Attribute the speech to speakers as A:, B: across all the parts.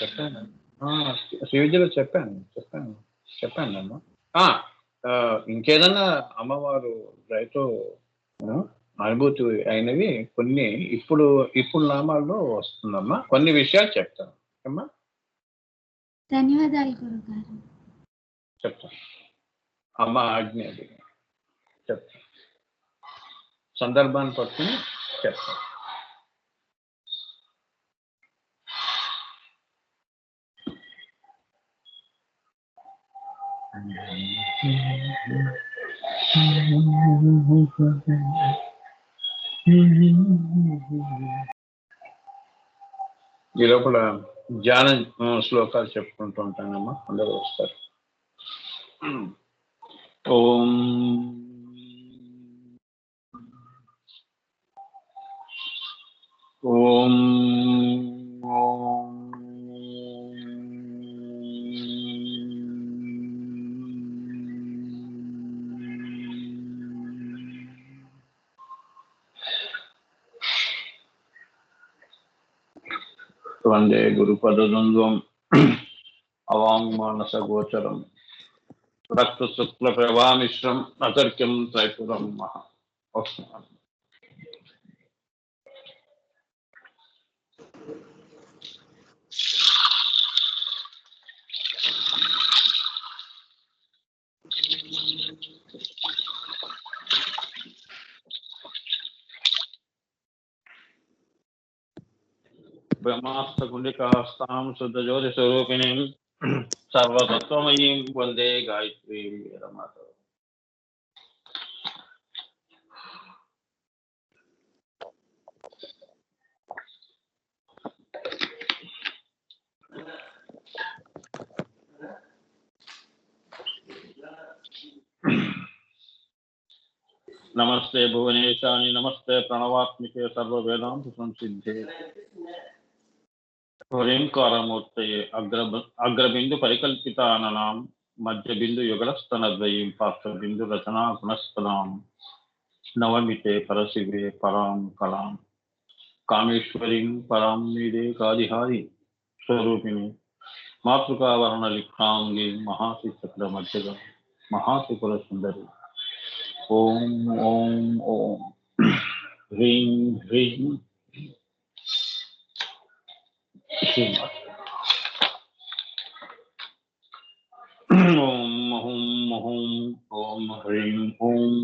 A: చెప్పాను. శ్రీ విద్యలో చెప్పాను అమ్మా. ఇంకేదన్నా అమ్మవారు రైతు అనుభూతి అయినవి కొన్ని ఇప్పుడు నామాల్లో వస్తుందమ్మా. కొన్ని విషయాలు చెప్తాను అమ్మా.
B: ధన్యవాదాలు గురుగారు.
A: చెప్తాను అమ్మ ఆజ్ఞ అది చెప్తాను, సందర్భాన్ని పట్టుకుని చెప్తాను. ఈ లోపల ధ్యాన శ్లోకాలు చెప్పుకుంటూ ఉంటానమ్మా, అందరూ వస్తారు. ఓం ఓం వందే గురుపదద్వంద్వం అవాంగ్మానస గోచరం రక్త శుక్ల ప్రభామిశ్రం అతర్క్యం త్రైపురం మహా. బ్రహ్మాస్త్ర గుండికాస్తాం శుద్ధ జ్యోతి స్వరూపిణీం సర్వతత్వమయీం వందే గాయత్రీ వేదమాత. నమస్తే భువనేశాని నమస్తే ప్రణవాత్మికే సర్వవేదాంత సంసిద్ధే హ్రీంకారమూర్తయే అగ్రబిందు పరికల్పితాననాం మధ్యబిందు యుగలస్తనద్వయీం పార్శ్వబిందు రచనా గుణస్థలాం నవమితే పరశివే పరాం కలాం కామేశ్వరీం పరాం మీదే కాదిహారి స్వరూపిణి మాతృకావరణ లిఖాంగి మహాసి చక్ర మధ్యగ మహాసుకుల సుందరి. ఓం ఓం ఓం హ్రీం హ్రీం ఓం హుం హుం ఓం హ్రీం ఓం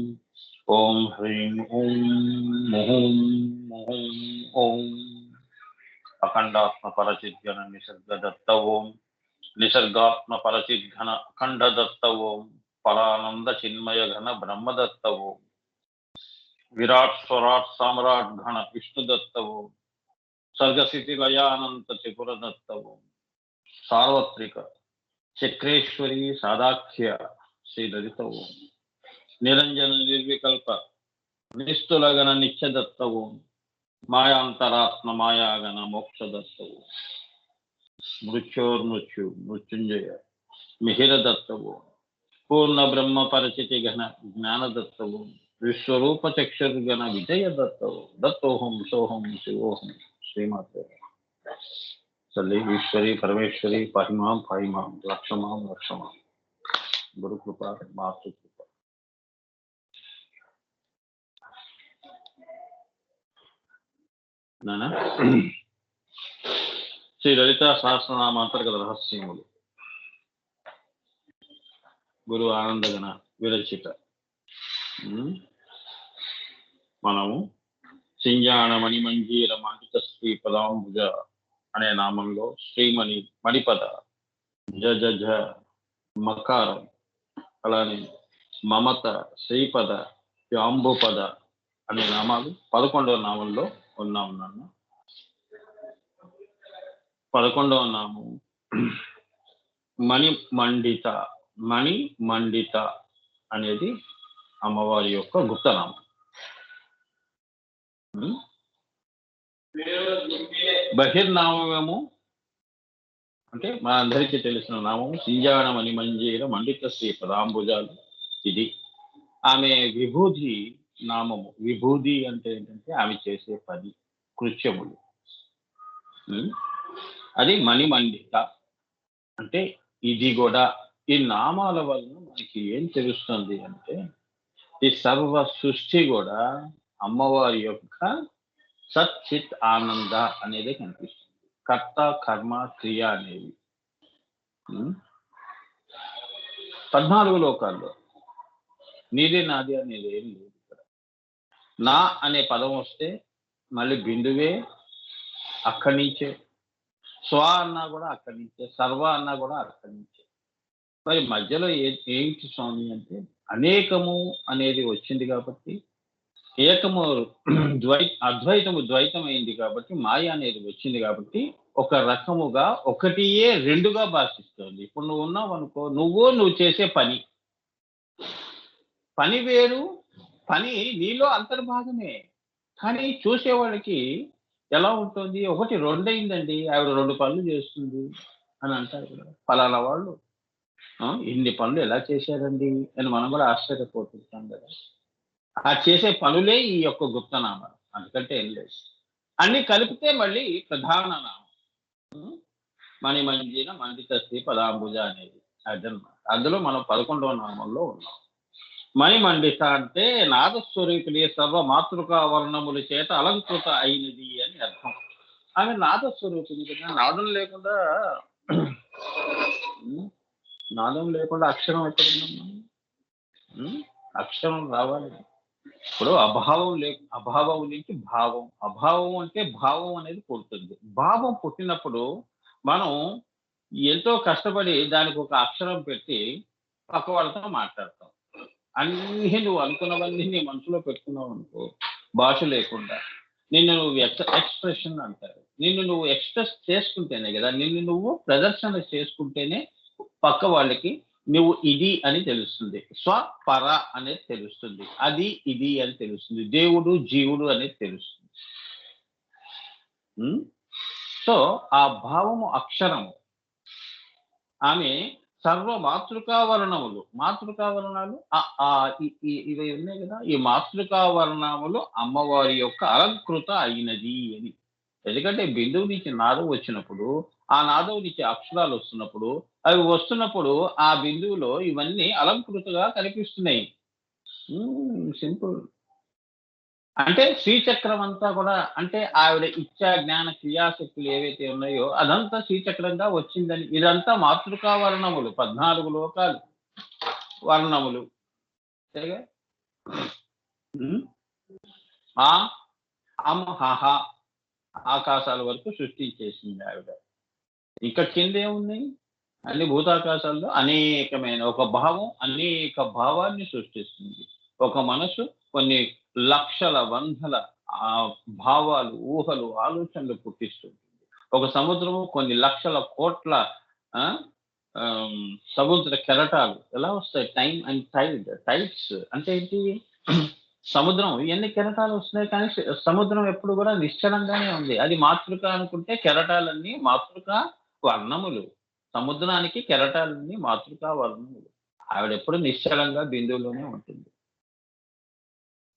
A: ఓం హ్రీం ఓం హుం హుం ఓం అఖండాత్మ పరచిద్ఘన నిసర్గదత్త ఓం నిసర్గాత్మ పరచిద్ఘన అఖండదత్త ఓం పరానంద చిన్మయ ఘన బ్రహ్మదత్త ఓం విరాట్ స్వరాట్ సామ్రాట్ ఘన విష్ణుదత్త ఓం సర్గస్థితి లయానంత త్రిపురదత్త ఓం సార్వత్రిక చక్రేశ్వరి సాదాఖ్య శ్రీ లలిత ఓం నిరంజన నిర్వికల్ప నిస్తులగన నిత్యదత్త ఓం మాయాంతరాత్మ మాయాగణ మోక్షదత్త ఓం మృత్యోర్మృత్యు మృత్యుంజయ మిహిరదత్త ఓం పూర్ణ బ్రహ్మ పరిచితి ఘన జ్ఞానదత్త ఓం విశ్వరూప చక్షుర్గణ విజయ దత్త ఓం దత్తోహం సోహం శివోహం శ్రీమాతే. తల్లి ఈశ్వరి పరమేశ్వరి పాహిమాం లక్షమాం గురుకృప మాతృకృప. నానా శ్రీ లలిత సహస్రనామాంతర్గత రహస్యములు గురు ఆనందగణ విరచిత. మనము సింజాణ మణిమంజీర మాంకిత శ్రీ పదాంబుజ అనే నామంలో శ్రీమణి మణిపద జ మకారం అలానే మమత శ్రీపద యాంబుపద అనే నామాలు 11వ నామంలో ఉన్నాం నాన్న. 11వ నామం మణి మండిత అనేది అమ్మవారి యొక్క గుప్తనామం. బహిర్నామము అంటే మన అందరికీ తెలిసిన నామము సింజాణ మణిమంజీర మండిత శ్రీ పదాంబుజాలు. ఇది ఆమె విభూది నామము. విభూది అంటే ఏంటంటే ఆమె చేసే పని కృత్యములు. అది మణిమండిత. అంటే ఇది కూడా ఈ నామాల వలన మనకి ఏం తెలుస్తుంది అంటే, ఈ సర్వ సృష్టి కూడా అమ్మవారి యొక్క సత్ చిత్ ఆనంద అనేది కనిపిస్తుంది. కర్త కర్మ క్రియ అనేవి 14 లోకాల్లో నీది నాది అనేది ఏం లేదు ఇక్కడ. నా అనే పదం వస్తే మళ్ళీ బిందువే అక్కడి నుంచే, స్వ అన్నా కూడా అక్కడి నుంచే, సర్వ అన్నా కూడా అక్కడి నుంచే. మరి మధ్యలో ఏంటి స్వామి అంటే, అనేకము అనేది వచ్చింది కాబట్టి, ఏకము అద్వైతము ద్వైతం అయింది కాబట్టి, మాయ అనేది వచ్చింది కాబట్టి, ఒక రకముగా ఒకటియే రెండుగా భాషిస్తుంది. ఇప్పుడు నువ్వు ఉన్నావు అనుకో, నువ్వు చేసే పని వేరు, పని నీలో అంతర్భాగమే. కానీ చూసేవాడికి ఎలా ఉంటుంది, ఒకటి రెండయిందండి, ఆవిడ 2 పనులు చేస్తుంది అని అంటారు కదా. ఫలానా వాళ్ళు ఇన్ని పనులు ఎలా చేశారండి అని మనం కూడా ఆశ్చర్యపోతుంటాం కదా. ఆ చేసే పనులే ఈ యొక్క గుప్తనామాలు, అందుకంటే ఏం లేదు. అన్ని కలిపితే మళ్ళీ ప్రధాన నామం మణిమంజిన మండిత శ్రీ పదాంబుజ అనేది అదనమాట. అందులో మనం 11వ నామంలో ఉన్నాం. మణిమండిత అంటే నాదస్వరూపిణి సర్వ మాతృకా వర్ణముల చేత అలంకృత అయినది అని అర్థం. ఆమె నాదస్వరూపిణి కదా. నాదం లేకుండా అక్షరం ఎక్కడ ఉందమ్మా? అక్షరం రావాలి. ఇప్పుడు అభావం నుంచి భావం, అభావం అంటే భావం అనేది పుడుతుంది. భావం పుట్టినప్పుడు మనం ఎంతో కష్టపడి దానికి ఒక అక్షరం పెట్టి పక్క వాళ్ళతో మాట్లాడతాం. అన్నీ నువ్వు అనుకున్నవన్నీ నీ మనసులో పెట్టుకున్నావు అనుకో, భాష లేకుండా. నిన్ను నువ్వు ఎక్స్ప్రెషన్ అంటారు. నిన్ను నువ్వు ఎక్స్ప్రెస్ చేసుకుంటేనే కదా, నిన్ను నువ్వు ప్రదర్శన చేసుకుంటేనే పక్క వాళ్ళకి నువ్వు ఇది అని తెలుస్తుంది. స్వపర అనేది తెలుస్తుంది. అది ఇది అని తెలుస్తుంది. దేవుడు జీవుడు అనేది తెలుస్తుంది. సో ఆ భావము అక్షరము. ఆమె సర్వ మాతృకావర్ణములు, మాతృకావర్ణాలు ఇవి ఉన్నాయి కదా, ఈ మాతృకావర్ణములు అమ్మవారి యొక్క అలంకృత అయినది అని. ఎందుకంటే బిందువు నుంచి నాదం వచ్చినప్పుడు, ఆ నాదం నుంచి అక్షరాలు వస్తున్నప్పుడు, అవి వస్తున్నప్పుడు ఆ బిందువులో ఇవన్నీ అలంకృతగా కనిపిస్తున్నాయి. సింపుల్. అంటే శ్రీచక్రం అంతా కూడా, అంటే ఆవిడ ఇచ్చా జ్ఞాన క్రియాశక్తులు ఏవైతే ఉన్నాయో అదంతా శ్రీచక్రంగా వచ్చిందని. ఇదంతా మాతృకా వర్ణములు, 14 లోకాలు వర్ణములు. ఆకాశాల వరకు సృష్టించేసింది ఆవిడ. ఇంకా కిందేమున్నాయి? అన్ని భూతాకాశాల్లో అనేకమైన ఒక భావం అనేక భావాన్ని సృష్టిస్తుంది. ఒక మనసు కొన్ని లక్షల వందల భావాలు, ఊహలు, ఆలోచనలు పుట్టిస్తుంది. ఒక సముద్రము కొన్ని లక్షల కోట్ల సముద్ర కెరటాలు ఎలా వస్తాయి? టైమ్ అండ్ టైడ్స్ అంటే ఏంటి? సముద్రం ఎన్ని కెరటాలు వస్తున్నాయి, కానీ సముద్రం ఎప్పుడు కూడా నిశ్చలంగానే ఉంది. అది మాతృక అనుకుంటే కెరటాలన్నీ మాతృకా వర్ణములు. సముద్రానికి కెరటాలన్నీ మాతృకా వర్ణములు. ఆవిడ ఎప్పుడు నిశ్చలంగా బిందువులోనే ఉంటుంది.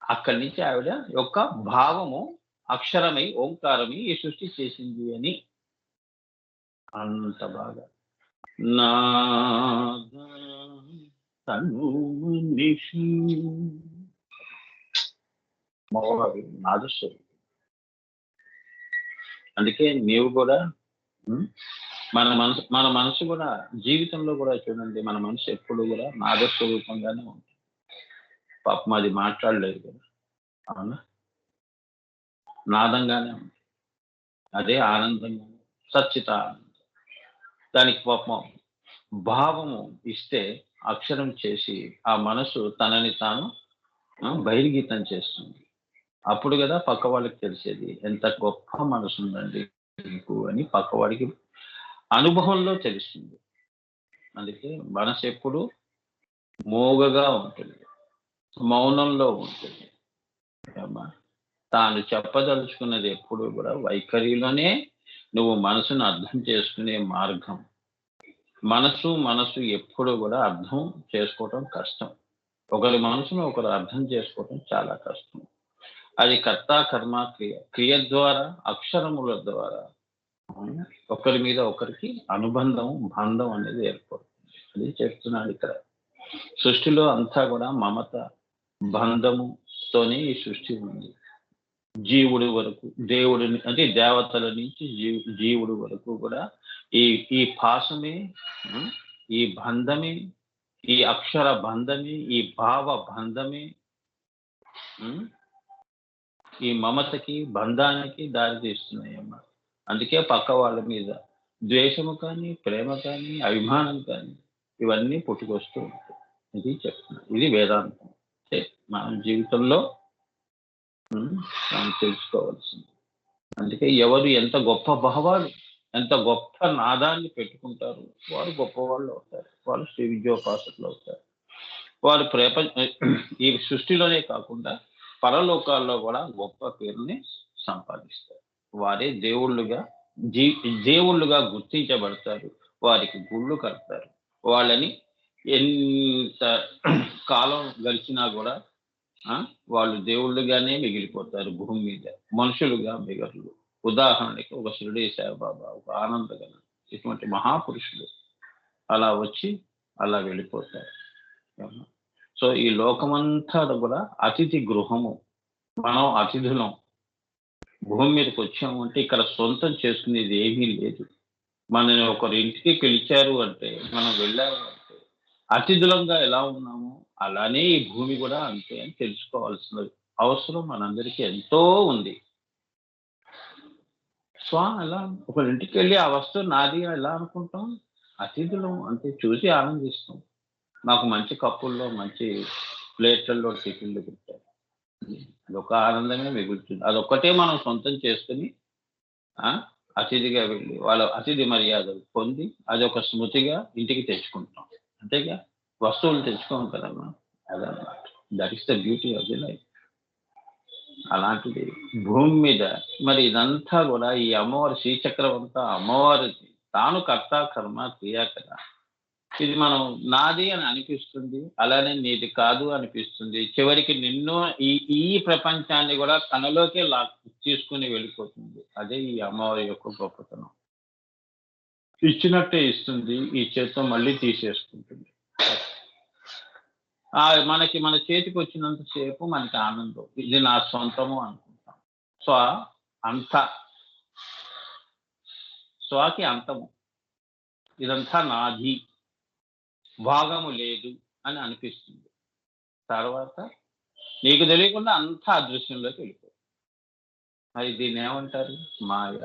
A: అక్కడి నుంచి ఆవిడ యొక్క భావము అక్షరమై ఓంకారమై ఈ సృష్టి చేసింది అని. అంత బాగా నాదస్వరం. అందుకే నీవు కూడా మన మనసు కూడా జీవితంలో కూడా చూడండి, మన మనసు ఎప్పుడు కూడా నాదస్వరూపంగానే ఉంటుంది. పాపం అది మాట్లాడలేదు కదా, అవునా? నాదంగానే ఉంది. అదే ఆనందంగా, సచ్చిత ఆనందం. దానికి పాపం భావము ఇస్తే అక్షరం చేసి ఆ మనసు తనని తాను బహిర్గీతం చేస్తుంది. అప్పుడు కదా పక్క వాళ్ళకి తెలిసేది ఎంత గొప్ప మనసు ఉందండి నీకు అని. పక్కవాడికి అనుభవంలో తెలుస్తుంది. అందుకే మనసు ఎప్పుడు మోగగా ఉంటుంది, మౌనంలో ఉంటుంది. తాను చెప్పదలుచుకున్నది ఎప్పుడు కూడా వైఖరిలోనే నువ్వు మనసును అర్థం చేసుకునే మార్గం. మనసు ఎప్పుడు కూడా అర్థం చేసుకోవటం కష్టం. ఒకరి మనసును ఒకరు అర్థం చేసుకోవటం చాలా కష్టం. అది కర్త కర్మ క్రియ ద్వారా, అక్షరముల ద్వారా ఒకరి మీద ఒకరికి అనుబంధం, బంధం అనేది ఏర్పడుతుంది. అది చెప్తున్నాడు ఇక్కడ. సృష్టిలో అంతా కూడా మమత, బంధముతోనే ఈ సృష్టి ఉంది. జీవుడి వరకు, దేవుడిని అంటే దేవతల నుంచి జీవుడి వరకు కూడా ఈ ఈ పాశమే, ఈ బంధమే, ఈ అక్షర బంధమే, ఈ భావ బంధమే ఈ మమతకి, బంధానికి దారి తీస్తున్నాయమ్మా. అందుకే పక్క వాళ్ళ మీద ద్వేషము కానీ, ప్రేమ కానీ, అభిమానం కానీ ఇవన్నీ పుట్టుకొస్తూ ఉంటాయి. ఇది చెప్తున్నా. ఇది వేదాంతం. అంటే మన జీవితంలో మనం తెలుసుకోవాల్సింది. అందుకే ఎవరు ఎంత గొప్ప భావాలు, ఎంత గొప్ప నాదాన్ని పెట్టుకుంటారు, వారు గొప్పవాళ్ళు అవుతారు. వారు శ్రీ విద్యోపాసకులు అవుతారు. వారు ఈ సృష్టిలోనే కాకుండా పరలోకాల్లో కూడా గొప్ప పేరుని సంపాదిస్తారు. వారే దేవుళ్ళుగా గుర్తించబడతారు. వారికి గుళ్ళు కడతారు. వాళ్ళని ఎంత కాలం గడిచినా కూడా వాళ్ళు దేవుళ్ళుగానే మిగిలిపోతారు భూమి మీద. మనుషులుగా మిగలరు. ఉదాహరణకి ఒక షిరిడి సాయిబాబా, ఒక ఆనందగల, ఇటువంటి మహాపురుషులు అలా వచ్చి అలా వెళ్ళిపోతారు. సో ఈ లోకమంతా కూడా అతిథి గృహము. మనం అతిథులం. భూమి మీదకి వచ్చాము అంటే ఇక్కడ సొంతం చేసుకునేది ఏమీ లేదు. మనని ఒకరి ఇంటికి పిలిచారు అంటే, మనం వెళ్ళాము అంటే అతిథులంగా ఎలా ఉన్నామో అలానే ఈ భూమి కూడా అంతే అని తెలుసుకోవాల్సిన అవసరం మనందరికీ ఎంతో ఉంది. సో అలా ఒకరింటికి వెళ్ళి ఆ వస్తువు నాది ఎలా అనుకుంటాం? అతిథులం అంటే చూసి ఆనందిస్తాం. నాకు మంచి కప్పుల్లో, మంచి ప్లేట్లలో టిఫిన్లు పెట్టారు. అదొక ఆనందమే మిగులుతుంది. అదొక్కటే మనం సొంతం చేసుకుని అతిథిగా వెళ్ళి వాళ్ళ అతిథి మర్యాదలు పొంది అదొక స్మృతిగా ఇంటికి తెచ్చుకుంటాం. అంతేగా, వస్తువులు తెచ్చుకోం కదమ్మా. అదన్నమాట. That is the beauty of the life. అలాంటిది భూమి మీద మరి ఇదంతా కూడా ఈ అమ్మవారి శ్రీచక్రం అంతా అమ్మవారి తాను కర్త, కర్మ, క్రియ కదా. ఇది మనం నాది అని అనిపిస్తుంది, అలానే నీది కాదు అనిపిస్తుంది. చివరికి నిన్ను ఈ ప్రపంచాన్ని కూడా తనలోకే తీసుకుని వెళ్ళిపోతుంది. అదే ఈ అమ్మవారి యొక్క గొప్పతనం. ఇచ్చినట్టే ఇస్తుంది, ఈ చేత్తో మళ్ళీ తీసేసుకుంటుంది. మనకి మన చేతికి వచ్చినంతసేపు మనకి ఆనందం, ఇది నా సొంతము అనుకుంటాం. స్వాకి అంతము, ఇదంతా నాది, భాగము లేదు అని అనిపిస్తుంది. తర్వాత నీకు తెలియకుండా అంతా అదృశ్యంలోకి వెళ్ళిపోతుంది. మరి దీన్ని ఏమంటారు? మాయ.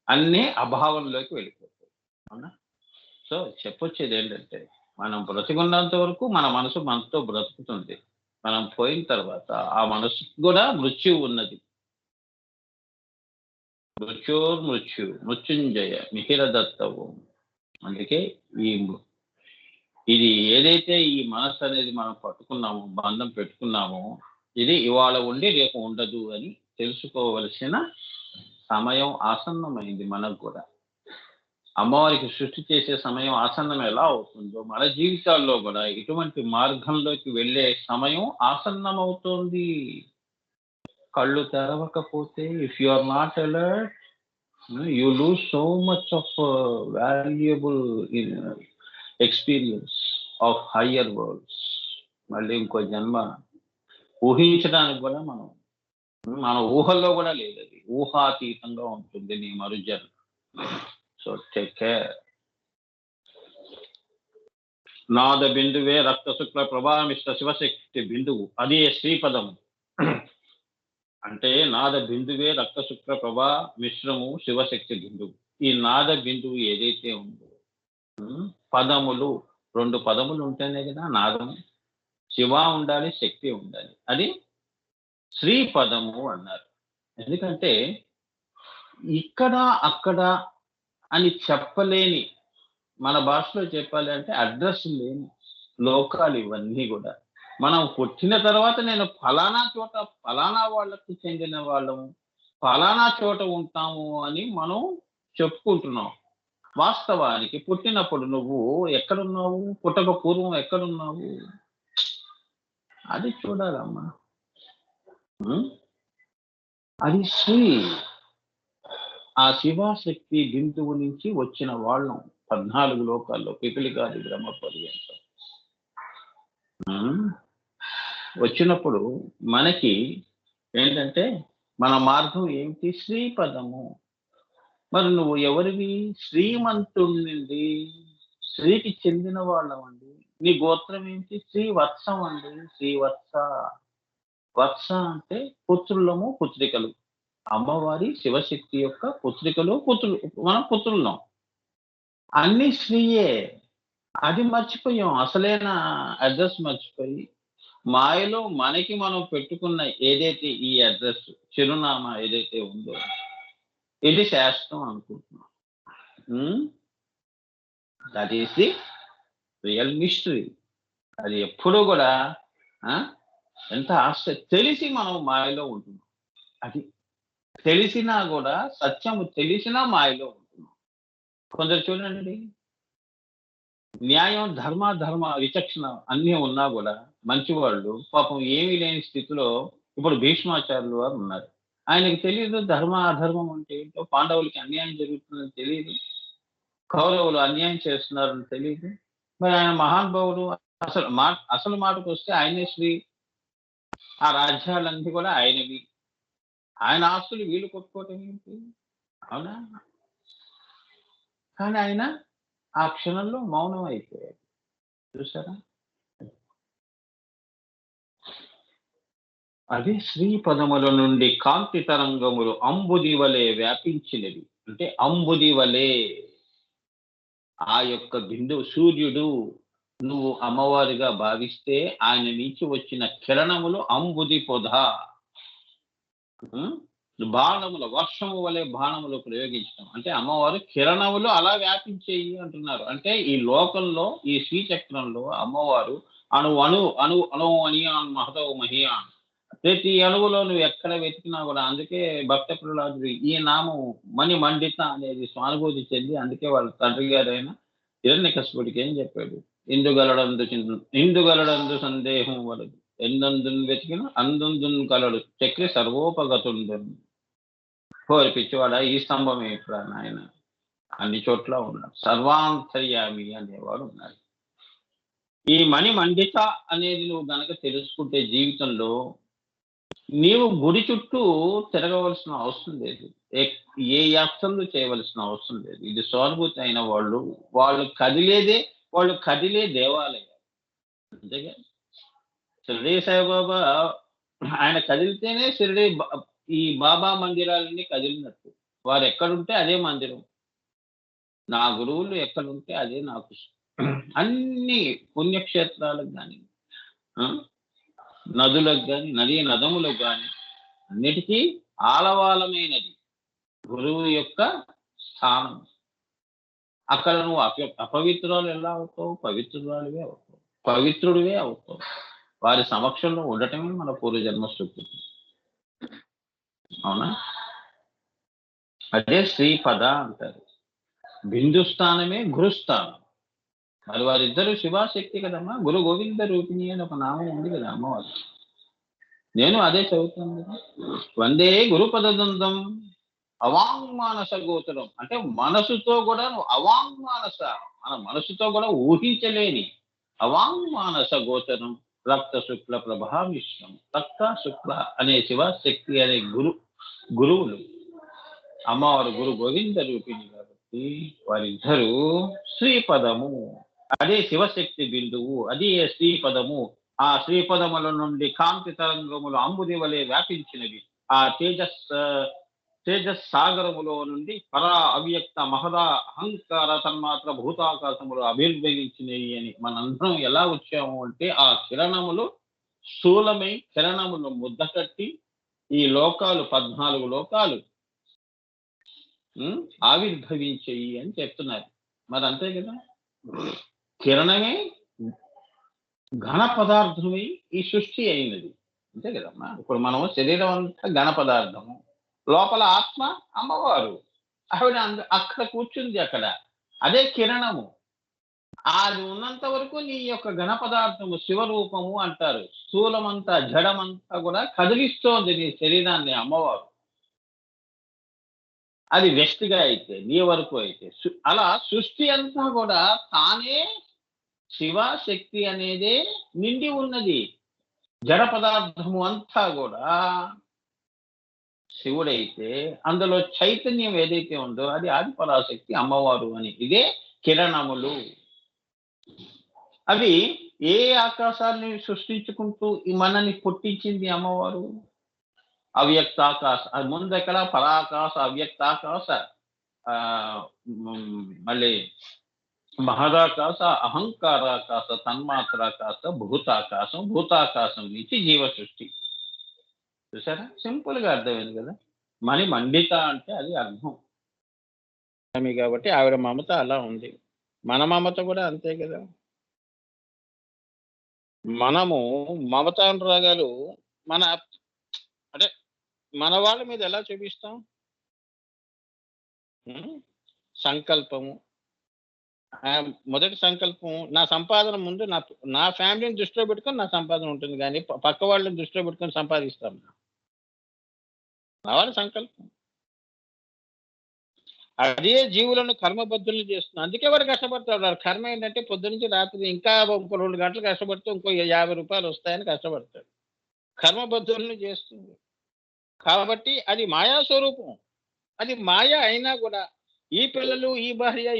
A: అన్నీ అభావంలోకి వెళ్ళిపోతాయి. అవునా? సో చెప్పొచ్చేది ఏంటంటే, మనం బ్రతికున్నంత వరకు మన మనసు మనతో బ్రతుకుతుంది. మనం పోయిన తర్వాత ఆ మనసుకు కూడా మృత్యువు ఉన్నది. మృత్యుంజయ మిహిర దత్తవు. అందుకే ఇది ఏదైతే ఈ మనస్సు అనేది మనం పట్టుకున్నామో, బంధం పెట్టుకున్నామో, ఇది ఇవాళ ఉండి రేపు ఉండదు అని తెలుసుకోవలసిన సమయం ఆసన్నమైంది. మనకు కూడా అమ్మవారికి సృష్టి చేసే సమయం ఆసన్నం ఎలా అవుతుందో, మన జీవితాల్లో కూడా ఇటువంటి మార్గంలోకి వెళ్ళే సమయం ఆసన్నమవుతోంది. కళ్ళు తెరవకపోతే, if you are not alert, you lose so much of valuable experience of higher worlds. మళ్ళీ ఇంకో జన్మ ఊహించడానికి కూడా మన ఊహల్లో కూడా లేదు. అది ఊహాతీతంగా ఉంటుంది నీ మరుజన్మ. So take care. నాద బిందువే రక్త శుక్ల ప్రభామిష్ట శివశక్తి బిందువు. అదే శ్రీపదము. అంటే నాద బిందువే రక్త శుక్ల ప్రభా మిశ్రము శివశక్తి బిందువు. ఈ నాద బిందువు ఏదైతే ఉందో, పదములు 2 పదములు ఉంటేనే కదా నాదము. శివ ఉండాలి, శక్తి ఉండాలి. అది శ్రీపదము అన్నారు. ఎందుకంటే ఇక్కడ అక్కడ అని చెప్పలేని, మన భాషలో చెప్పాలి అంటే అడ్రస్ లేని లోకాలు ఇవన్నీ కూడా. మనం పుట్టిన తర్వాత నేను ఫలానా చోట ఫలానా వాళ్ళకు చెందిన వాళ్ళము, ఫలానా చోట ఉంటాము అని మనం చెప్పుకుంటున్నాం. వాస్తవానికి పుట్టినప్పుడు నువ్వు ఎక్కడున్నావు, పుట్టక పూర్వం ఎక్కడున్నావు, అది చూడాలమ్మా. అది శ్రీ, ఆ శివశక్తి బిందువు నుంచి వచ్చిన వాళ్ళం 14 లోకాల్లో పిపిలికాది బ్రహ్మ పర్యంతం. ఉమ్, వచ్చినప్పుడు మనకి ఏంటంటే మన మార్గం ఏమిటి? శ్రీపదము. మరి నువ్వు ఎవరివి? శ్రీమంతుణ్ణి, స్త్రీకి చెందిన వాళ్ళమండి. నీ గోత్రం ఏంటి? శ్రీవత్సం అండి. శ్రీవత్స. వత్స అంటే పుత్రులము, పుత్రికలు. అమ్మవారి శివశక్తి యొక్క పుత్రికలు, పుత్రులు. మనం పుత్రులం. అన్ని శ్రీయే. అది మర్చిపోయాం. అసలైన అడ్రస్ మర్చిపోయి మాయలో మనకి మనం పెట్టుకున్న ఏదైతే ఈ అడ్రస్ చిరునామా ఏదైతే ఉందో ఇది శాస్త్రం అనుకుంటున్నాం. That is the real mystery. అది ఎప్పుడూ కూడా ఎంత ఆశ్చర్య. తెలిసి మనం మాయలో ఉంటున్నాం. అది తెలిసినా కూడా సత్యము తెలిసినా మాయలో ఉంటున్నాం. కొందరు చూడండి, న్యాయం ధర్మ విచక్షణ అన్నీ ఉన్నా కూడా మంచివాళ్ళు పాపం ఏమీ లేని స్థితిలో ఇప్పుడు భీష్మాచార్యులు వారు ఉన్నారు. ఆయనకి తెలియదు ధర్మ అధర్మం అంటే ఏంటో. పాండవులకి అన్యాయం జరుగుతుందని తెలియదు, కౌరవులు అన్యాయం చేస్తున్నారని తెలియదు. మరి ఆయన మహానుభావుడు. అసలు మాటకు వస్తే ఆయనే శ్రీ. ఆ రాజ్యాలన్నీ కూడా ఆయనవి. ఆయన ఆస్తులు వీళ్ళు కొట్టుకోవటం ఏంటి? అవునా? కానీ ఆయన ఆ క్షణంలో మౌనం అయిపోయాడు. చూసారా? అదే శ్రీపదముల నుండి కాంతి తరంగములు అంబుది వలె వ్యాపించినవి. అంటే అంబుది వలె ఆ యొక్క బిందువు సూర్యుడు నువ్వు అమ్మవారిగా భావిస్తే ఆయన నుంచి వచ్చిన కిరణములు అంబుది పొద. బాణముల వర్షము వలె బాణములు ప్రయోగించడం అంటే అమ్మవారు కిరణములు అలా వ్యాపించేయి అంటున్నారు. అంటే ఈ లోకంలో ఈ శ్రీచక్రంలో అమ్మవారు అణు అణు అణు అణు అనియాన్ మహదవ మహియాన్ ప్రతి అణువులో నువ్వు ఎక్కడ వెతికినా కూడా. అందుకే భక్త ప్రహ్లాదుడు ఈ నామం మణి మండిత అనేది స్వానుభూతి చెంది అందుకే వాళ్ళ తండ్రి గారైన హిరణ్యకశిపుడికి ఏం చెప్పాడు? ఇందుగలడందు సందేహం వలదు, ఎన్నందును వెతికిన అందుందును కలడు చక్రి సర్వోపగతుండను. కోరి పిచ్చివాడ ఈ స్తంభం ఎక్కడ నాయన? అన్ని చోట్ల ఉన్నాడు. సర్వాంతర్యామి అనేవాడు ఉన్నాడు. ఈ మణి మండిత అనేది నువ్వు గనక తెలుసుకుంటే జీవితంలో నీవు గుడి చుట్టూ తిరగవలసిన అవసరం లేదు. ఏ యాత్రలు చేయవలసిన అవసరం లేదు. ఇది స్వానుభూతి అయిన వాళ్ళు కదిలే దేవాలయం. అంతేగా షిరిడి సాయిబాబా ఆయన కదిలితేనే షిరిడి ఈ బాబా మందిరాలన్నీ కదిలినట్టు. వారు ఎక్కడుంటే అదే మందిరం. నా గురువులు ఎక్కడుంటే అదే నాకు. అన్ని పుణ్యక్షేత్రాలకు కానీ నదులకు కానీ నదీ నదములకు కానీ అన్నిటికీ ఆలవాలమైనది గురువు యొక్క స్థానం. అక్కడ నువ్వు అపవిత్రాలు ఎలా అవుతావు? పవిత్రురాలువే అవుతావు, పవిత్రుడివే అవుతావు. వారి సమక్షంలో ఉండటమే మన పూర్వజన్మ సుకృతి. అవునా? అదే శ్రీపద అంటారు. బిందుస్థానమే గురుస్థానం. మరి వారిద్దరు శివాశక్తి కదమ్మా. గురు గోవింద రూపిణి అని ఒక నామం ఉంది కదా అమ్మవారు. నేను అదే చదువుతాను కదా. వందే గురుపదదంతం అవాంగ్మానస గోచరం. అంటే మనసుతో కూడా అవాంగ్మానస, మన మనసుతో కూడా ఊహించలేని అవాంగ్మానస గోచరం రక్త శుక్ల ప్రభావిశ్వం. రక్త శుక్ల అనే శివశక్తి అనే గురువులు అమ్మవారు గురు గోవింద రూపిణి కాబట్టి వారిద్దరూ శ్రీపదము. అదే శివశక్తి బిందువు, అది శ్రీపదము. ఆ శ్రీపదముల నుండి కాంతి తరంగములు అంబుది వలె వ్యాపించినవి. ఆ తేజస్సాగరములో నుండి పరా అవ్యక్త మహదా అహంకార తన్మాత్ర భూతాకాశములు ఆవిర్భవించినవి అని మనందరం ఎలా వచ్చాము అంటే ఆ కిరణములు స్థూలమై కిరణములు ముద్ద కట్టి ఈ లోకాలు 14 లోకాలు ఆవిర్భవించేయి అని చెప్తున్నారు. మరి అంతే కదా. కిరణమే ఘన పదార్థమై ఈ సృష్టి అయినది. అంతే కదమ్మా. ఇప్పుడు మనము శరీరం అంతా ఘన పదార్థము, లోపల ఆత్మ అమ్మవారు. ఆవిడ అక్కడ కూర్చుంది. అక్కడ అదే కిరణము. అది ఉన్నంత వరకు నీ యొక్క ఘన పదార్థము శివరూపము అంటారు. స్థూలమంతా జడమంతా కూడా కదిలిస్తోంది నీ శరీరాన్ని అమ్మవారు. అది వెస్ట్‌గా అయితే, నీ వరకు అయితే. అలా సృష్టి అంతా కూడా తానే శివశక్తి అనేదే నిండి ఉన్నది. జడ పదార్థము అంతా గూడా శివుడైతే, అందులో చైతన్యం ఏదైతే ఉందో అది ఆది పరాశక్తి అమ్మవారు అని. ఇదే కిరణములు. అవి ఏ ఆకాశాన్ని సృష్టించుకుంటూ ఈ మనల్ని పుట్టించింది అమ్మవారు? అవ్యక్తాకాశ. అది ముందెక్కడ పరాకాశ, అవ్యక్తాకాశ, మళ్ళీ మహదాకాశ, అహంకారాకాశ, తన్మాత్రాకాశ, భూతాకాశం, భూతాకాశం నుంచి జీవ సృష్టి. చూసారా? సింపుల్‌గా అర్థమైంది కదా! మణి మండిత అంటే అది అర్థం. కాబట్టి ఆవిడ మమత అలా ఉంది. మన మమత కూడా అంతే కదా! మనము మమతానురాగాలు మన అంటే మన వాళ్ళ మీద ఎలా చూపిస్తాం? హ్మ్. సంకల్పము. మొదటి సంకల్పం నా సంపాదన ముందు నా ఫ్యామిలీని దృష్టిలో పెట్టుకొని నా సంపాదన ఉంటుంది గానీ, పక్క వాళ్ళని దృష్టిలో పెట్టుకొని సంపాదిస్తాం. నా వాళ్ళ సంకల్పం. అదే జీవులను కర్మబద్ధులను చేస్తుంది. అందుకే వాడు కష్టపడతాడు. వాడి కర్మ ఏంటంటే పొద్దునుంచి రాత్రి ఇంకా ఇంకో 2 గంటలు కష్టపడితే ఇంకో రూ. 50 వస్తాయని కష్టపడతాడు. కర్మబద్ధులను చేస్తుంది. కాబట్టి అది మాయా స్వరూపం. అది మాయ అయినా గూడా ఈ పిల్లలు, ఈ భార్య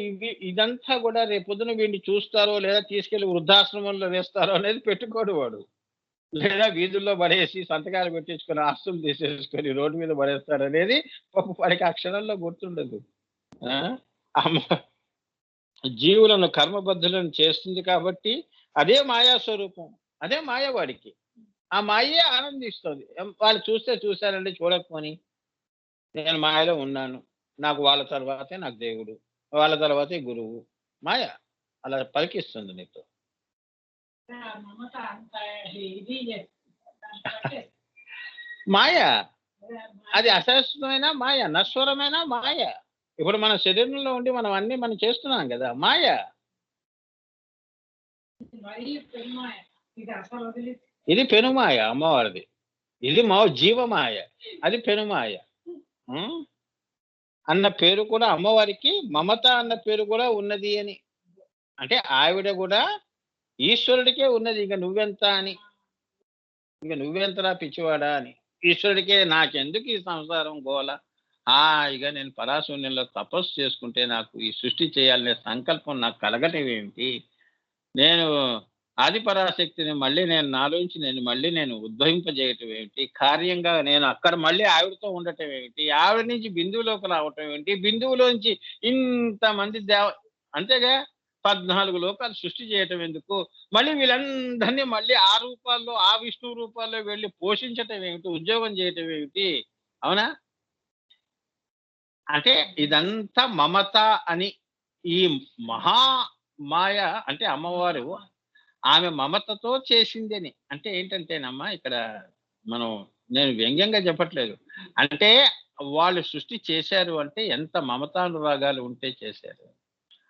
A: ఇదంతా గూడా రేపొద్దున వీడిని చూస్తారో, లేదా తీసుకెళ్ళి వృద్ధాశ్రమంలో వేస్తారో అనేది పెట్టుకోడు వాడు. లేదా వీధుల్లో పడేసి సంతకాలు పెట్టించుకొని, ఆస్తులు తీసేసుకొని రోడ్డు మీద పడేస్తారనేది పాపం వాడికి ఆ క్షణంలో గుర్తుండదు. ఆ! అమ్మ జీవులను కర్మబద్ధులను చేస్తుంది కాబట్టి అదే మాయా స్వరూపం. అదే మాయ వాడికి. ఆ మాయే ఆనందిస్తుంది. వాళ్ళు చూస్తే చూసారండి, చూడకపోని నేను మాయలో ఉన్నాను. నాకు వాళ్ళ తర్వాతే నాకు దేవుడు. వాళ్ళ తర్వాతే గురువు. మాయ అలా పలికిస్తుంది నీతో. మాయ. అది అశాశ్వతమైన మాయ. నశ్వరమైన మాయ. ఇప్పుడు మన శరీరంలో ఉండి మనం అన్నీ మనం చేస్తున్నాం గదా! మాయ. ఇది పెనుమాయ అమ్మవారిది. ఇది జీవమాయ. అది పెనుమాయ. హ్మ్. అన్న పేరు కూడా అమ్మవారికి మమత అన్న పేరు కూడా ఉన్నది అని. అంటే ఆవిడ గూడా ఈశ్వరుడికే ఉన్నది. ఇక నువ్వెంత అని. ఇక నువ్వెంతరా పిచ్చివాడా అని. ఈశ్వరుడికే నాకెందుకు ఈ సంసారం గోల. హాయిగా నేను పరాశూన్యంలో తపస్సు చేసుకుంటే నాకు ఈ సృష్టి చేయాలనే సంకల్పం నాకు కలగటం ఏమిటి? నేను ఆది పరాశక్తిని మళ్ళీ నాలోంచి నేను ఉద్భవింపజేయటం ఏమిటి? కార్యంగా నేను అక్కడ మళ్ళీ ఆవిడతో ఉండటం ఏమిటి? ఆవిడ నుంచి బిందువులోకి రావటం ఏంటి? బిందువులోంచి ఇంతమంది అంతేగా 14 లోకాలు సృష్టి చేయటం ఎందుకు? మళ్ళీ వీళ్ళందరినీ మళ్ళీ ఆ రూపాల్లో, ఆ విష్ణువు రూపాల్లో వెళ్లి పోషించటం ఏమిటి? ఉద్యోగం చేయటం ఏమిటి? అవునా? అంటే ఇదంతా మమత అని ఈ మహా మాయ అంటే అమ్మవారు ఆమె మమతతో చేసిందని. అంటే ఏంటంటేనమ్మా ఇక్కడ మనం నేను వ్యంగ్యంగా చెప్పట్లేదు. అంటే వాళ్ళు సృష్టి చేశారు అంటే ఎంత మమతానురాగాలు ఉంటే చేశారు.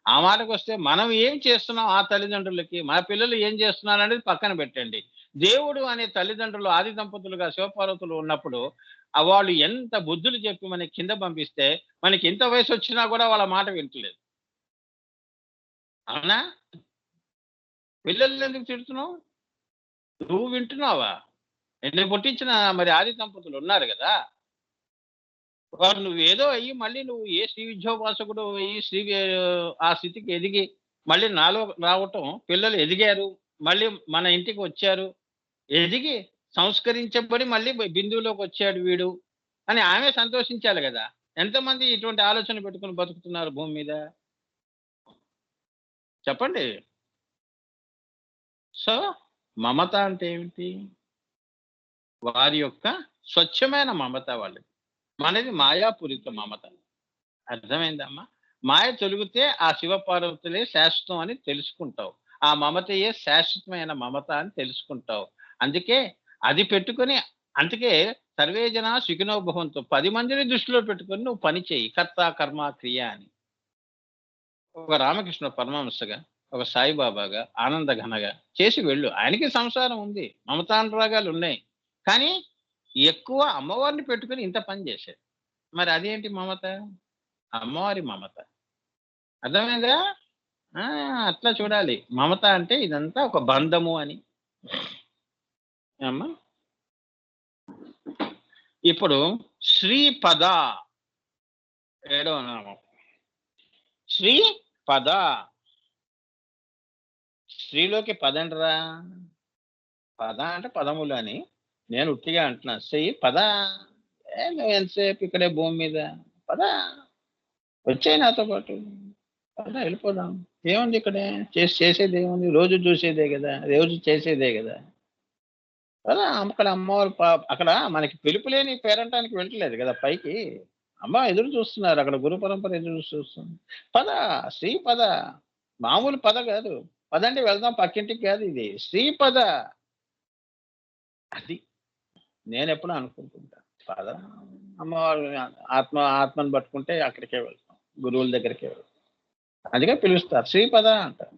A: ఆ మాటకొస్తే మనం ఏం చేస్తున్నాం ఆ తల్లిదండ్రులకి, మన పిల్లలు ఏం చేస్తున్నారనేది పక్కన పెట్టండి. దేవుడు అనే తల్లిదండ్రులు ఆది దంపతులుగా శివపార్వతులు ఉన్నప్పుడు వాళ్ళు ఎంత బుద్ధులు చెప్పి మనకి కింద పంపిస్తే, మనకి ఇంత వయసొచ్చినా కూడా వాళ్ళ మాట వింటలేదు. అవునా? పిల్లల్నెందుకు తిడుతున్నావు? నువ్వు వింటున్నావా? నిన్ను పుట్టించిన మరి ఆది దంపతులు ఉన్నారు గదా! వారు నువ్వేదో అయ్యి మళ్ళీ నువ్వు ఏ శ్రీ విద్యోపాసకుడు అయ్యి ఆ స్థితికి ఎదిగి మళ్ళీ నాలో రావటం పిల్లలు ఎదిగారు. మళ్ళీ మన ఇంటికి వచ్చారు. ఎదిగి సంస్కరించబడి మళ్ళీ బిందువులోకొచ్చాడు వీడు అని ఆమె సంతోషించాలి గదా! ఎంతమంది ఇటువంటి ఆలోచన పెట్టుకొని బతుకుతున్నారు భూమి మీద? చెప్పండి. సో, మమత అంటే ఏమిటి? వారి యొక్క స్వచ్ఛమైన మమత వాళ్ళది. మనది మాయాపూరిత మమత. అర్థమైందమ్మా? మాయ తొలగితే ఆ శివపార్వతులే శాశ్వతం అని తెలుసుకుంటావు. ఆ మమతయే శాశ్వతమైన మమత అని తెలుసుకుంటావు. అందుకే అది పెట్టుకొని అందుకే సర్వే జనా సుఖినో భవంతు 10 మందిని దృష్టిలో పెట్టుకొని నువ్వు పని చెయ్యి. కర్త, కర్మ, క్రియ అని. ఒక రామకృష్ణ పరమహంసగా, ఒక సాయిబాబాగా, ఆనంద ఘనగా చేసి వెళ్ళు. ఆయనకి సంసారం ఉంది. మమతానురాగాలున్నాయి. కానీ ఎక్కువ అమ్మవారిని పెట్టుకొని ఇంత పని చేశాడు. మరి అదేంటి మమత? అమ్మవారి మమత. అర్థమైందా? అట్లా చూడాలి. మమత అంటే ఇదంతా ఒక బంధము అని. అమ్మా ఇప్పుడు శ్రీపద 7వ నామం. శ్రీపద. శ్రీలోకి పదండ్రా. పద అంటే పదములు అని నేను ఉట్టిగా అంటున్నా. శ్రీ పద. నువ్వు ఎంతసేపు ఇక్కడే భూమి మీద? పద, వచ్చాయి నాతో పాటు. పద, వెళ్ళిపోదాం. ఏముంది ఇక్కడే? చేసేది ఏముంది? రోజు చూసేదే కదా, రోజు చేసేదే కదా. కదా అక్కడ అమ్మవారు అక్కడ మనకి పిలుపు లేని పేరంటానికి వెళ్ళట్లేదు కదా పైకి. అమ్మ ఎదురు చూస్తున్నారు అక్కడ, గురు పరంపర ఎదురు చూస్తుంది. పద, శ్రీ పద. మామూలు పద కాదు. పదండి వెళ్దాం పక్కింటికి కాదు, ఇది శ్రీపద. అది నేను ఎప్పుడు అనుకుంటుంటా. పద, అమ్మవారు ఆత్మను పట్టుకుంటే అక్కడికే వెళ్తాం, గురువుల దగ్గరికే వెళ్తాం. అందుకే పిలుస్తారు శ్రీపద అంటారు.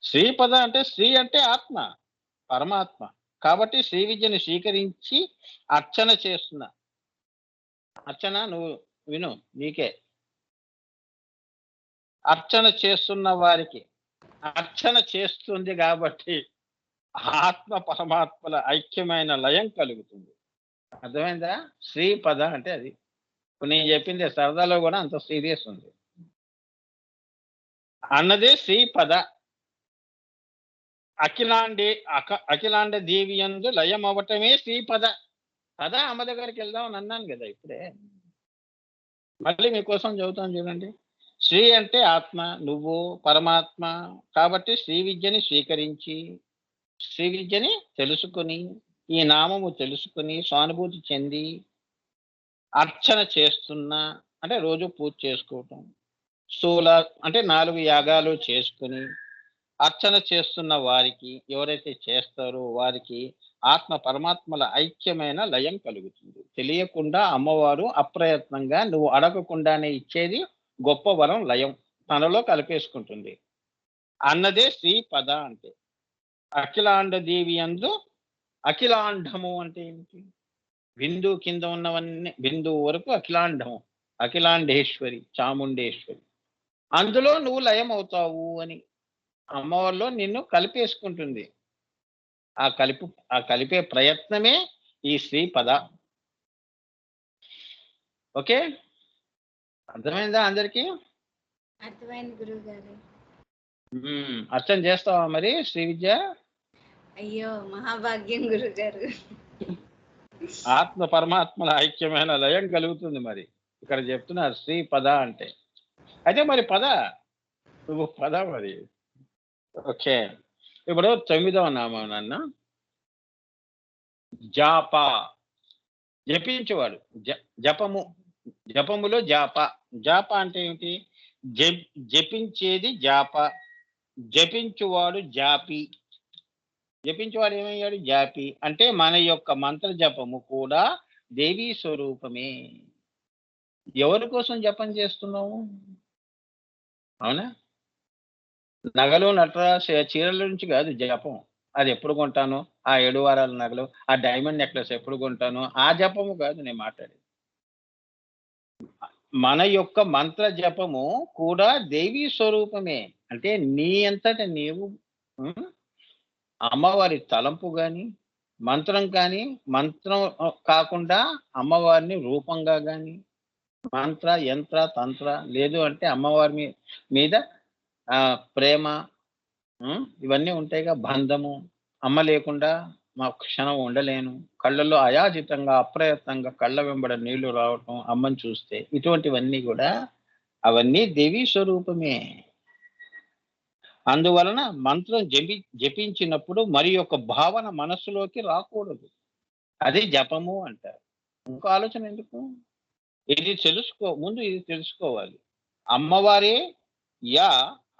A: శ్రీపద అంటే శ్రీ అంటే ఆత్మ, పరమాత్మ. కాబట్టి శ్రీ విద్యను స్వీకరించి అర్చన చేస్తున్నా. అర్చన నువ్వు విను, నీకే. అర్చన చేస్తున్న వారికి అర్చన చేస్తుంది కాబట్టి ఆత్మ పరమాత్మల ఐక్యమైన లయం కలుగుతుంది. అర్థమైందా? శ్రీపద అంటే అది. ఇప్పుడు నేను చెప్పింది సరదాలో కూడా అంత సీరియస్ ఉంది అన్నదే శ్రీపద. అఖిలాండ దేవి యందు లయం అవ్వటమే శ్రీపద. పద అమ్మ దగ్గరికి వెళ్దాం అని అన్నాను కదా ఇప్పుడే. మళ్ళీ మీకోసం చదువుతాను చూడండి. శ్రీ అంటే ఆత్మ, నువ్వు పరమాత్మ. కాబట్టి శ్రీ విద్యని స్వీకరించి, శ్రీ విద్యని తెలుసుకుని, ఈ నామము తెలుసుకుని సానుభూతి చెంది అర్చన చేస్తున్నా, అంటే రోజు పూజ చేసుకోవటం. స్థూల అంటే 4 యాగాలు చేసుకుని అర్చన చేస్తున్న వారికి, ఎవరైతే చేస్తారో వారికి ఆత్మ పరమాత్మల ఐక్యమైన లయం కలుగుతుంది. తెలియకుండా అమ్మవారు అప్రయత్నంగా నువ్వు అడగకుండానే ఇచ్చేది గొప్ప వరం, లయం తనలో కలిపేసుకుంటుంది. అన్నదే శ్రీపద అంటే. అఖిలాండ దేవి యందు, అఖిలాండము అంటే ఏంటి? బిందు కింద ఉన్నవన్నీ, బిందువు వరకు అఖిలాండము. అఖిలాండేశ్వరి, చాముండేశ్వరి. అందులో నువ్వు లయం అవుతావు అని. అమ్మవారిలో నిన్ను కలిపేసుకుంటుంది. ఆ కలిపే ప్రయత్నమే ఈ శ్రీపద. ఓకే, అర్థమైందా అందరికి?
B: అర్థమైంది గురువు గారు.
A: అర్చన చేస్తావా మరి శ్రీ విద్య?
B: అయ్యో మహాభాగ్యం గురువు గారు.
A: ఆత్మ పరమాత్మల ఐక్యమైన లయం కలుగుతుంది. మరి ఇక్కడ చెప్తున్నారు శ్రీపద అంటే. అయితే మరి పద, నువ్వు పద మరి. ఓకే, ఇప్పుడు 9వ నామం నాన్న. జాప. జపించేవాడు. జపములో జాప. జాప అంటే ఏమిటి? జపించేది జాప. జపించువాడు జాపి. జపించేవాడు ఏమయ్యాడు? జాపి. అంటే మన యొక్క మంత్ర జపము కూడా దేవీ స్వరూపమే. ఎవరి కోసం జపం చేస్తున్నావు? అవునా? నగలు నట్రా చీరల నుంచి కాదు జపం. అది ఎప్పుడు కొంటాను, ఆ 7 వారాల నగలు, ఆ డైమండ్ నెక్లెస్ ఎప్పుడు కొంటాను, ఆ జపము కాదు నేను మాట్లాడేది. మన యొక్క మంత్ర జపము కూడా దేవీ స్వరూపమే. అంటే నీ అంతట నీవు అమ్మవారి తలంపు కానీ, మంత్రం కానీ, మంత్రం కాకుండా అమ్మవారిని రూపంగా కానీ, మంత్ర యంత్ర తంత్ర లేదు అంటే అమ్మవారి మీద ప్రేమ, ఇవన్నీ ఉంటాయిగా. బంధము. అమ్మ లేకుండా మా క్షణం ఉండలేను. కళ్ళల్లో అయాచితంగా అప్రయత్నంగా కళ్ళ వెంబడ నీళ్లు రావటం అమ్మని చూస్తే, ఇటువంటివన్నీ కూడా అవన్నీ దేవీ స్వరూపమే. అందువలన మంత్రం జపించినప్పుడు మరి యొక్క భావన మనస్సులోకి రాకూడదు. అది జపము అంటారు. ఇంకో ఆలోచన ఎందుకు? ఇది ముందు ఇది తెలుసుకోవాలి. అమ్మవారే యా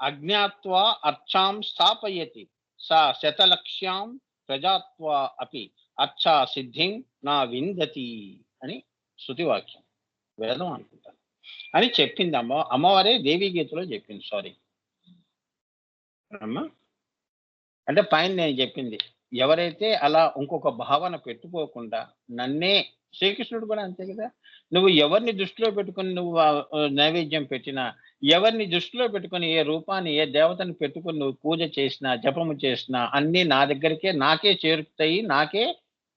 A: అజ్ఞాత్వా అర్చాం స్థాపయతి సా శతలక్ష్యాం ప్రజాత్వా అపి అర్చా సిద్ధిం నా విందతి అని శృతివాక్యం, వేదం అనుకుంటాను అని చెప్పింది అమ్మవారే దేవీ గీతలో చెప్పింది. సారీ అమ్మా, అంటే పైన నేను చెప్పింది. ఎవరైతే అలా ఇంకొక భావన పెట్టుకోకుండా నన్నే శ్రీకృష్ణుడు కూడా అంతే కదా. నువ్వు ఎవరిని దృష్టిలో పెట్టుకొని నువ్వు నైవేద్యం పెట్టినా, ఎవరిని దృష్టిలో పెట్టుకొని ఏ రూపాన్ని ఏ దేవతని పెట్టుకొని నువ్వు పూజ చేసినా జపము చేసినా అన్నీ నా దగ్గరికే నాకే చేరుతాయి, నాకే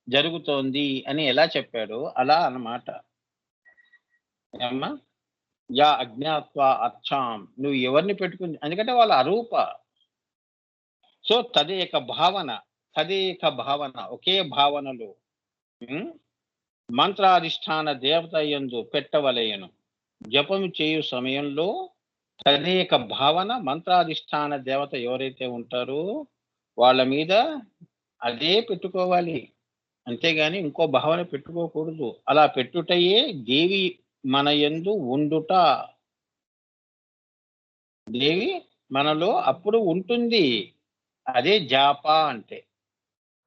A: జరుగుతోంది అని ఎలా చెప్పాడో అలా అన్నమాట. ఏమ్మా? యా అజ్ఞాత్వ అచ్చాం, నువ్వు ఎవరిని పెట్టుకుని, ఎందుకంటే వాళ్ళ అరూప. సో తదేక భావన, తదేక భావన, ఒకే భావనలు మంత్రాధిష్టాన దేవత యందు పెట్టవలయను. జపము చేయు సమయంలో తదేక భావన మంత్రాధిష్టాన దేవత ఎవరైతే ఉంటారో వాళ్ళ మీద అదే పెట్టుకోవాలి, అంతేగాని ఇంకో భావన పెట్టుకోకూడదు. అలా పెట్టుటయే దేవి మన యందు ఉండుట. దేవి మనలో అప్పుడు ఉంటుంది. అదే జాప అంటే,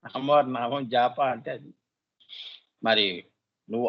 A: అమ్మవారి నామం జాప అంటే అది. మరి నువ్వు